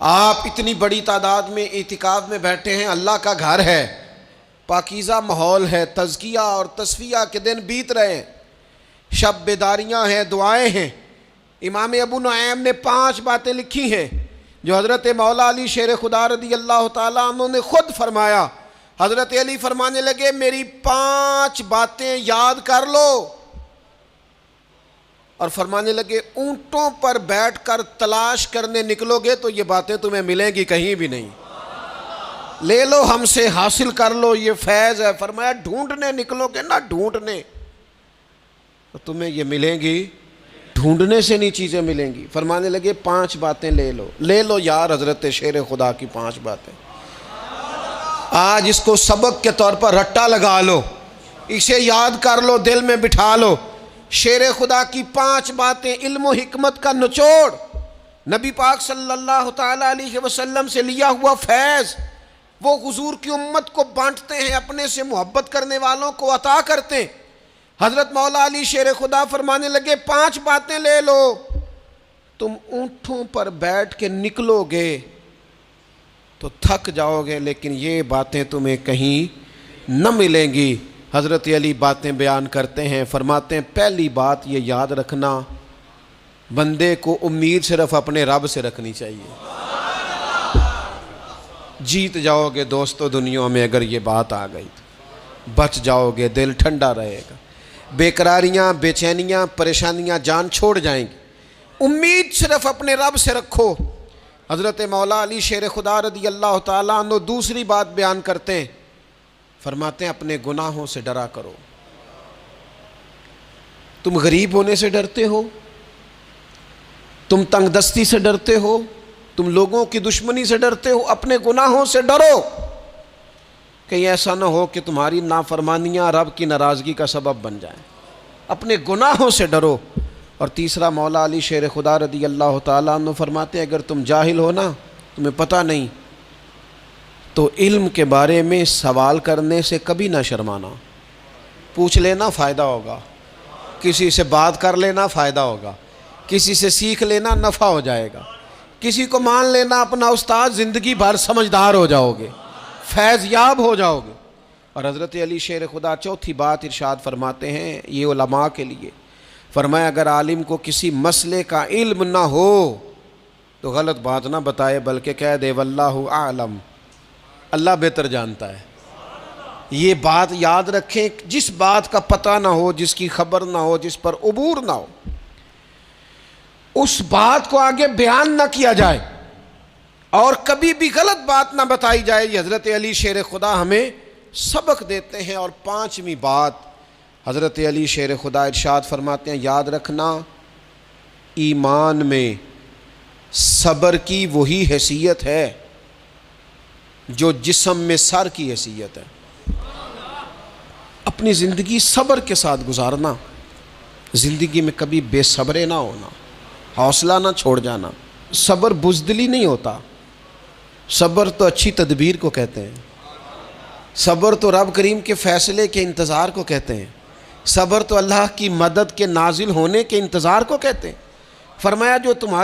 آپ اتنی بڑی تعداد میں اعتکاف میں بیٹھے ہیں، اللہ کا گھر ہے، پاکیزہ ماحول ہے، تزکیہ اور تصفیہ کے دن بیت رہے ہیں، شب بیداریاں ہیں، دعائیں ہیں۔ امام ابو نعیم نے 5 باتیں لکھی ہیں جو حضرت مولا علی شیر خدا رضی اللہ تعالیٰ عنہ نے خود فرمایا۔ حضرت علی فرمانے لگے میری 5 باتیں یاد کر لو، اور فرمانے لگے اونٹوں پر بیٹھ کر تلاش کرنے نکلو گے تو یہ باتیں تمہیں ملیں گی کہیں بھی نہیں، لے لو ہم سے، حاصل کر لو، یہ فیض ہے۔ فرمایا ڈھونڈنے نکلو گے نا، ڈھونڈنے، تو تمہیں یہ ملیں گی، ڈھونڈنے سے نہیں چیزیں ملیں گی۔ فرمانے لگے 5 باتیں لے لو یار حضرت شیر خدا کی 5 باتیں، آج اس کو سبق کے طور پر رٹا لگا لو، اسے یاد کر لو، دل میں بٹھا لو۔ شیر خدا کی 5 باتیں، علم و حکمت کا نچوڑ، نبی پاک صلی اللہ تعالیٰ علیہ وسلم سے لیا ہوا فیض، وہ حضور کی امت کو بانٹتے ہیں، اپنے سے محبت کرنے والوں کو عطا کرتے ہیں۔ حضرت مولا علی شیر خدا فرمانے لگے 5 باتیں لے لو، تم اونٹوں پر بیٹھ کے نکلو گے تو تھک جاؤ گے، لیکن یہ باتیں تمہیں کہیں نہ ملیں گی۔ حضرت علی باتیں بیان کرتے ہیں، فرماتے ہیں پہلی بات یہ یاد رکھنا، بندے کو امید صرف اپنے رب سے رکھنی چاہیے۔ جیت جاؤ گے دوستو دنیا میں اگر یہ بات آ گئی تو، بچ جاؤ گے، دل ٹھنڈا رہے گا، بے قراریاں، بے چینیاں، پریشانیاں جان چھوڑ جائیں گی۔ امید صرف اپنے رب سے رکھو۔ حضرت مولا علی شیر خدا رضی اللہ تعالیٰ عنہ دوسری بات بیان کرتے ہیں، فرماتے ہیں اپنے گناہوں سے ڈرا کرو۔ تم غریب ہونے سے ڈرتے ہو، تم تنگ دستی سے ڈرتے ہو، تم لوگوں کی دشمنی سے ڈرتے ہو، اپنے گناہوں سے ڈرو، کہیں ایسا نہ ہو کہ تمہاری نافرمانیاں رب کی ناراضگی کا سبب بن جائیں۔ اپنے گناہوں سے ڈرو۔ اور تیسرا مولا علی شیر خدا رضی اللہ تعالیٰ عنہ فرماتے ہیں اگر تم جاہل ہو نا، تمہیں پتہ نہیں، تو علم کے بارے میں سوال کرنے سے کبھی نہ شرمانا، پوچھ لینا فائدہ ہوگا، کسی سے بات کر لینا فائدہ ہوگا، کسی سے سیکھ لینا نفع ہو جائے گا، کسی کو مان لینا اپنا استاد، زندگی بھر سمجھدار ہو جاؤ گے، فیض یاب ہو جاؤ گے۔ اور حضرت علی شیر خدا چوتھی بات ارشاد فرماتے ہیں یہ علماء کے لیے، فرمایا اگر عالم کو کسی مسئلے کا علم نہ ہو تو غلط بات نہ بتائے بلکہ کہہ دے واللہ اعلم، اللہ بہتر جانتا ہے۔ یہ بات یاد رکھیں، جس بات کا پتہ نہ ہو، جس کی خبر نہ ہو، جس پر عبور نہ ہو، اس بات کو آگے بیان نہ کیا جائے اور کبھی بھی غلط بات نہ بتائی جائے۔ یہ حضرت علی شیر خدا ہمیں سبق دیتے ہیں۔ اور 5ویں بات حضرت علی شیر خدا ارشاد فرماتے ہیں یاد رکھنا، ایمان میں صبر کی وہی حیثیت ہے جو جسم میں سر کی حیثیت ہے۔ اپنی زندگی صبر کے ساتھ گزارنا، زندگی میں کبھی بے صبرے نہ ہونا، حوصلہ نہ چھوڑ جانا۔ صبر بزدلی نہیں ہوتا، صبر تو اچھی تدبیر کو کہتے ہیں، صبر تو رب کریم کے فیصلے کے انتظار کو کہتے ہیں، صبر تو اللہ کی مدد کے نازل ہونے کے انتظار کو کہتے ہیں۔ فرمایا جو تمہاری